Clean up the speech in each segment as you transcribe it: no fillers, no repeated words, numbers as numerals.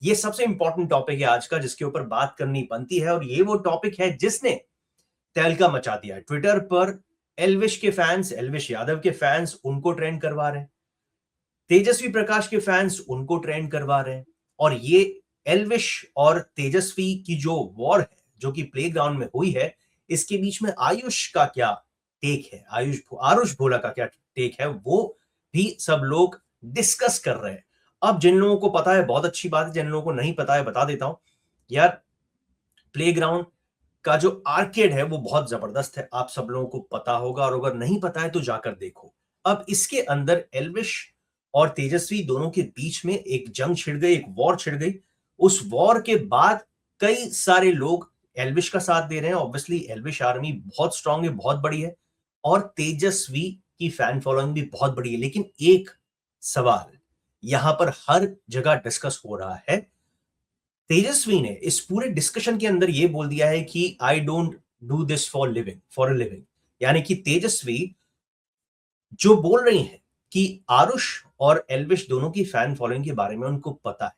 ये सबसे important topic है आज का, जिसके ऊपर बात करनी बनती है, और ये वो टॉपिक है जिसने तहलका मचा दिया है ट्विटर पर। एल्विश के फैंस, एल्विश यादव के फैंस उनको ट्रेंड करवा रहे हैं, तेजस्वी प्रकाश के फैंस उनको ट्रेंड करवा रहे हैं। और ये एल्विश और तेजस्वी की जो वॉर है, जो कि प्लेग्राउंड में हुई है, इसके बीच में आयुष का क्या टेक है, आरुष भोला का क्या टेक है, वो भी सब लोग डिस्कस कर रहे हैं। अब जिन लोगों को पता है बहुत अच्छी बात है, जिन लोगों को नहीं पता है बता देता हूं यार। प्लेग्राउंड का जो आर्केड है वो बहुत जबरदस्त है, आप सब लोगों को पता होगा, और अगर नहीं पता है तो जाकर देखो। अब इसके अंदर एल्विश और तेजस्वी दोनों के बीच में एक जंग छिड़ गई, एक वॉर छिड़ गई। उस वॉर के बाद कई सारे लोग एल्विश का साथ दे रहे हैं। ऑब्वियसली एल्विश आर्मी बहुत स्ट्रांग है, बहुत बड़ी है, और तेजस्वी की फैन फॉलोइंग भी बहुत बड़ी है। लेकिन एक सवाल यहां पर हर जगह डिस्कस हो रहा है। तेजस्वी ने इस पूरे डिस्कशन के अंदर यह बोल दिया है कि I don't do this for a living. यानी कि तेजस्वी जो बोल रही हैं कि आरुष और एल्विश दोनों की फैन फॉलोइंग के बारे में उनको पता है।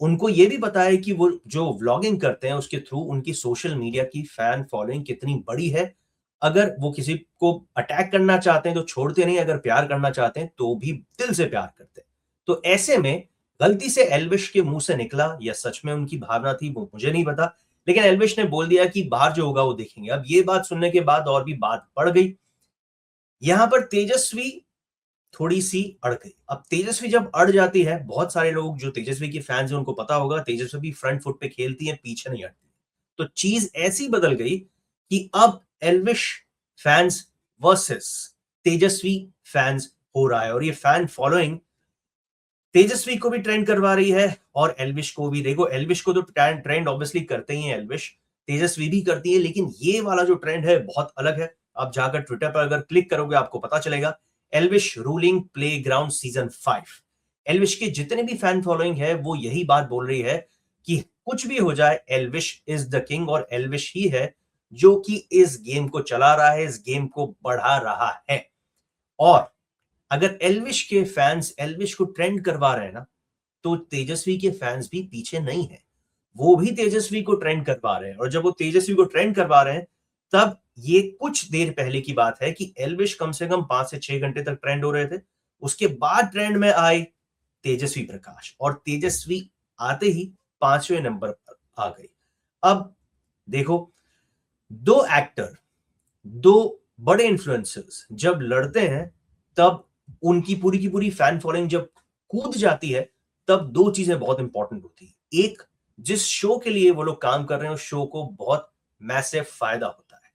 उनको यह भी पता है कि वो जो व्लॉगिंग करते हैं उसके थ्रू उनकी सोशल मीडिया की फैन फॉलोइंग कितनी बड़ी है। अगर वो किसी को अटैक करना चाहते हैं तो छोड़ते नहीं, अगर प्यार करना चाहते हैं तो भी दिल से प्यार करते हैं। तो ऐसे में गलती से एल्विश के मुंह से निकला या सच में उनकी भावना थी वो मुझे नहीं पता, लेकिन एल्विश ने बोल दिया कि बाहर जो होगा वो देखेंगे। अब ये बात सुनने के बाद और भी बात बढ़ गई। यहां पर तेजस्वी थोड़ी सी अड़ गई। अब तेजस्वी जब अड़ जाती है, बहुत सारे लोग जो तेजस्वी के फैंस हैं उनको पता होगा तेजस्वी भी फ्रंट फुट पे खेलती है, पीछे नहीं हटती। तो चीज ऐसी बदल गई कि अब एल्विश फैंस वर्सेस तेजस्वी फैंस हो रहा है, और ये फैन फॉलोइंग तेजस्वी को भी ट्रेंड करवा रही है और एल्विश को भी। देखो एल्विश को तो ट्रेंड ऑब्वियसली करते ही हैं एल्विश, तेजस्वी भी करती है, लेकिन ये वाला जो ट्रेंड है बहुत अलग है। आप जाकर ट्विटर पर अगर क्लिक करोगे आपको पता चलेगा, Elvish ruling playground season 5। Elvish के जितने भी फैन फॉलोइंग है वो यही बात बोल रही है कि कुछ भी हो जाए एल्विश इज द किंग, और एल्विश ही है जो कि इस गेम को चला रहा है, इस गेम को बढ़ा रहा है। और अगर एल्विश के फैंस एल्विश को ट्रेंड करवा रहे हैं ना, तो तेजस्वी के फैंस भी पीछे नहीं है, वो भी तेजस्वी को ट्रेंड करवा रहे हैं। और जब वो तेजस्वी को ट्रेंड करवा रहे हैं, तब ये कुछ देर पहले की बात है कि एल्विश कम से कम 5 से 6 घंटे तक ट्रेंड हो रहे थे। उसके बाद ट्रेंड में आए तेजस्वी प्रकाश, और तेजस्वी आते ही 5वें नंबर पर आ गई। अब देखो, दो एक्टर, दो बड़े इन्फ्लुएंसर्स जब लड़ते हैं, तब उनकी पूरी की पूरी फैन फॉलोइंग जब कूद जाती है, तब दो चीजें बहुत इंपॉर्टेंट होती है। एक, जिस शो के लिए वो लोग काम कर रहे हैं उस शो को बहुत मैसिव फायदा होता है।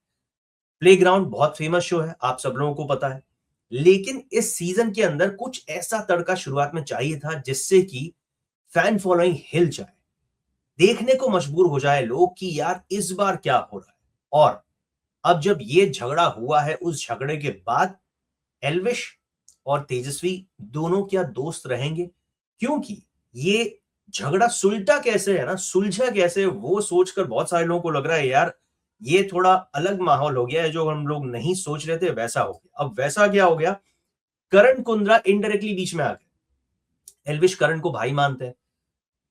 प्लेग्राउंड बहुत फेमस शो है, आप सब लोगों को पता है। लेकिन इस सीजन के अंदर कुछ ऐसा तड़का शुरुआत में चाहिए था जिससे कि फैन फॉलोइंग हिल जाए, देखने को मजबूर हो जाए लोग कि यार इस बार क्या हो रहा है। और अब जब ये झगड़ा हुआ है, उस झगड़े के बाद एल्विश और तेजस्वी दोनों क्या दोस्त रहेंगे? क्योंकि ये झगड़ा सुलटा कैसे है ना, सुलझा कैसे, वो सोचकर बहुत सारे लोगों को लग रहा है यार ये थोड़ा अलग माहौल हो गया है, जो हम लोग नहीं सोच रहे थे वैसा हो गया। अब वैसा क्या हो गया, करण कुंद्रा इनडायरेक्टली बीच में आ गए। एल्विश करण को भाई मानते हैं,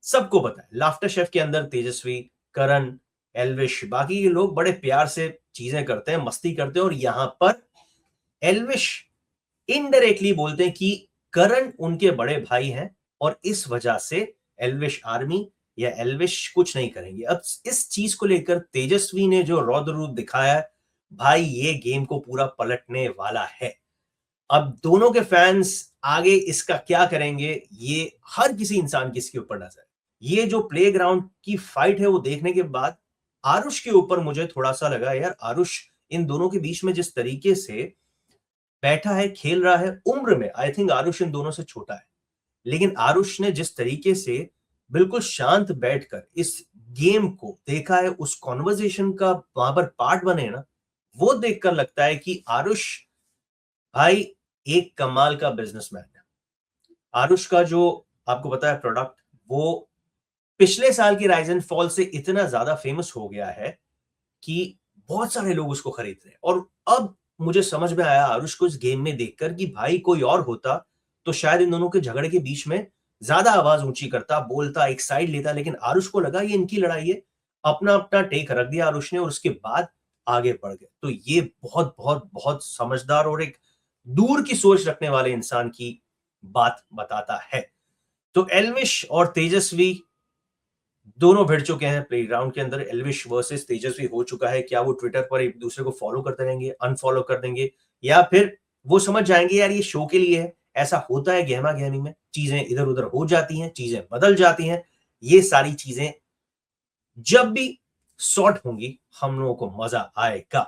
सबको पता है। लाफ्टर शेफ के अंदर तेजस्वी, करण, एल्विश, बाकी के लोग बड़े प्यार से चीजें करते हैं, मस्ती करते हैं, और यहां पर एल्विश इनडायरेक्टली बोलते हैं कि करण उनके बड़े भाई हैं, और इस वजह से एल्विश आर्मी या एल्विश कुछ नहीं करेंगे। अब इस चीज को लेकर तेजस्वी ने जो रौद्र रूप दिखाया है, भाई ये गेम को पूरा पलटने वाला है। अब दोनों के फैंस आगे इसका क्या करेंगे, ये हर किसी इंसान की इसके ऊपर नजर है। ये जो प्लेग्राउंड की फाइट है वो देखने के बाद आरुष के ऊपर मुझे थोड़ा सा लगा यार, आरुष इन दोनों के बीच में जिस तरीके से बैठा है, खेल रहा है, उम्र में आई थिंक आरुष इन दोनों से छोटा है, लेकिन आरुष ने जिस तरीके से बिल्कुल शांत बैठकर इस गेम को देखा है, उस कॉन्वर्जेशन का वहां पर पार्ट बने ना, वो देखकर लगता है कि आरुष भाई एक कमाल का बिजनेसमैन है। आरुष का जो आपको पता है प्रोडक्ट, वो पिछले साल की राइज एंड फॉल से इतना ज्यादा फेमस हो गया है कि बहुत सारे लोग उसको खरीद रहे हैं। और अब मुझे समझ में आया आरुष को इस गेम में देखकर कि भाई कोई और होता तो शायद इन दोनों के झगड़े के बीच में ज्यादा आवाज ऊंची करता, बोलता, एक साइड लेता, लेकिन आरुष को लगा ये इनकी लड़ाई है, अपना अपना टेक रख दिया आरुष ने और उसके बाद आगे बढ़ गए। तो ये बहुत बहुत बहुत समझदार और एक दूर की सोच रखने वाले इंसान की बात बताता है। तो एल्विश और तेजस्वी दोनों भिड़ चुके हैं प्लेग्राउंड के अंदर। एल्विश वर्सेस तेजस्वी हो चुका है। क्या वो ट्विटर पर एक दूसरे को फॉलो करते रहेंगे, अनफॉलो कर देंगे, या फिर वो समझ जाएंगे यार ये शो के लिए है, ऐसा होता है गहमा गहमी में, चीजें इधर उधर हो जाती हैं, चीजें बदल जाती हैं। ये सारी चीजें जब भी सॉर्ट होंगी हम लोगों को मजा आएगा।